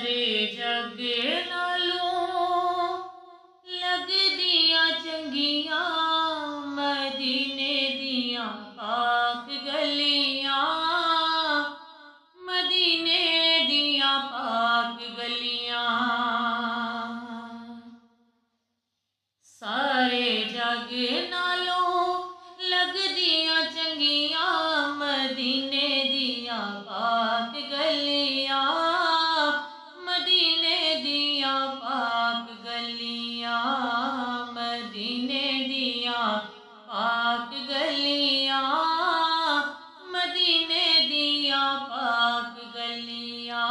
सारे जग नालों लगदियां चंगियां मदीने दियां पाक गलियां, मदीने दियां पाक गलियां। सारे जग नालों लगदियां चंगियां मदीने दियां पाक गलियां, मदीने दियां पाक गलियां, मदीने दियां पाक गलियां, मदीने दियां पाक गलियां।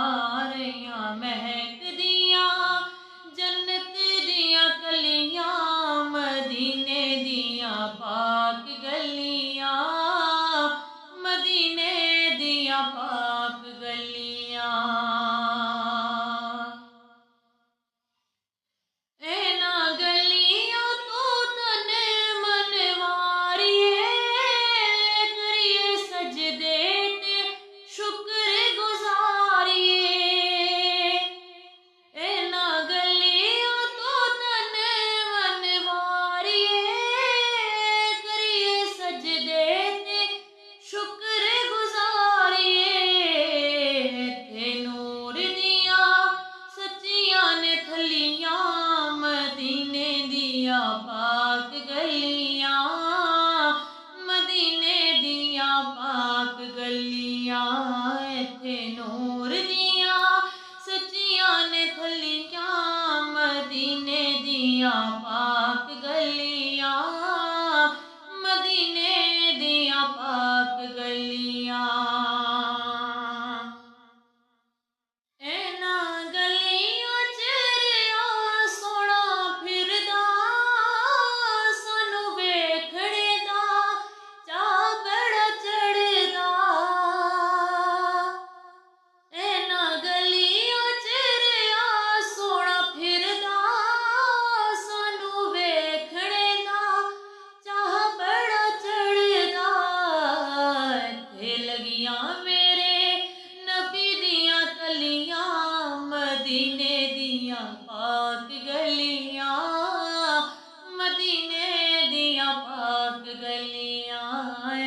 रहियां महकदियां जन्नत दियां कलियां मदीने दियां पाक गलियां, मदीने दियां पाक गलियां। इन्हां गलियां तो तन मन वारिए करिए सजदे ते शुक्र गुजारिए। इन्हां गलियां तो तन मन वारिए करिए सजदे ते शुक्र गुजारिए। इत्थे नूर दियां सच्चियां ने थलियां मदीने दियां पाक गलियां, मदीने दियां पाक गलियां। इत्थे नूर दियां सच्चियां ने थलियां मदीने दियां पाक गलियां, मदीने दियां पाक गलियां। इन्हां गलियां च रेहा सोहना फिरदा सानू वेखणे दा चाऽ बड़ा चढ़दा। इन्हां गलियां च रेहा सोहना फिरदा सानू वेखणे दा चाऽ बड़ा चढ़दा। इत्थे लगियां मेरे नबी दियां तलियां मदीने दियां पाक गलियां, मदीने दियां पाक गलियां।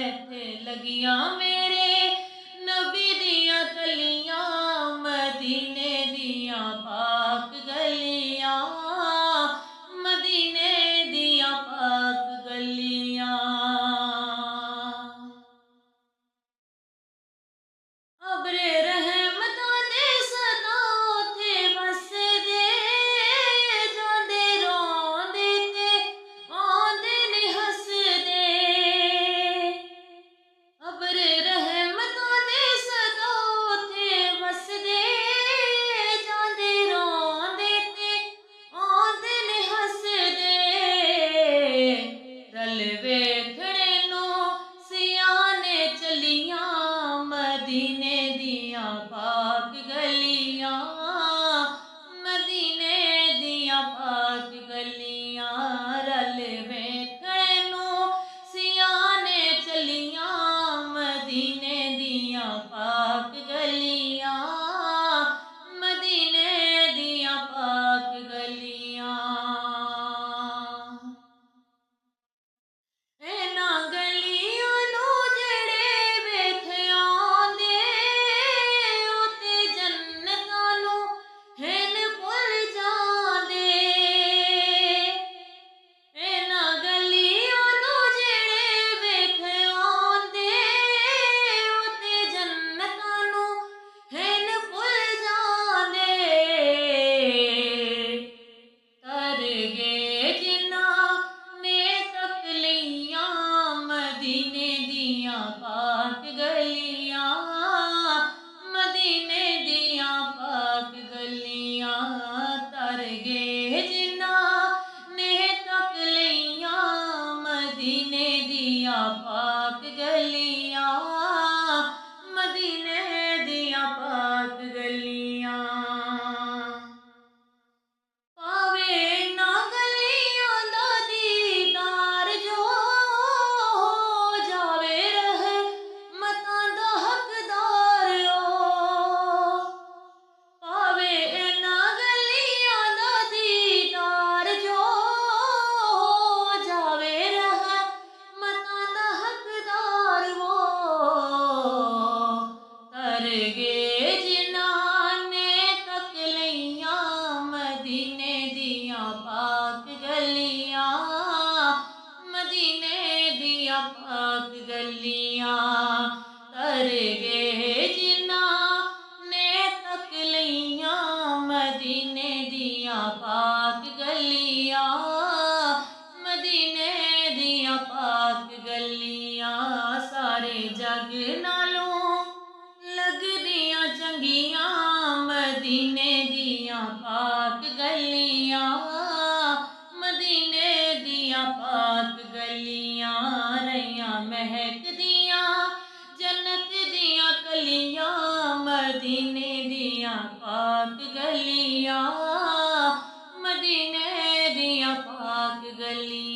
इत्थे लगियां मेरे नबी दियां तलियां मदीने दियां पाक गलियां, मदीने दियां पाक गलियां। अबरे रहमतां दे सदा उत्थे वसदे जांदे रोंदे ते आंदे ने हसदे। अबरे रहमतां दे सदा उत्थे वसदे जांदे रोंदे ते आंदे ने हसदे। रल वेखणे नूं सियाने चलियां मदीने दियां पाक गलियां, मदीने दियां पाक गलियां। रल वेखणे नूं सियाने चलियां मदीने दियां पाक गलियां, मदीने दियां पाक गलियां। इन्हां गलियां नूं जेड़े वेख आंदे ओ ते जन्नतां नूं हिन भुल जांदे। इन्हां गलियां नूं जेड़े वेख आंदे ओ ते जन्नतां नूं ਮਦੀਨੇ ਦੀਆਂ ਪਾਕ ਗਲੀਆਂ, ਮਦੀਨੇ ਦੀਆਂ ਪਾਕ ਗਲੀਆਂ, ਰਹੀਆਂ ਮਹਿਕਦੀਆਂ ਜੰਨਤ ਦੀਆਂ ਕਲੀਆਂ, ਮਦੀਨੇ ਦੀਆਂ ਪਾਕ ਗਲੀਆਂ, ਮਦੀਨੇ ਦੀਆਂ ਪਾਕ ਗਲੀਆਂ।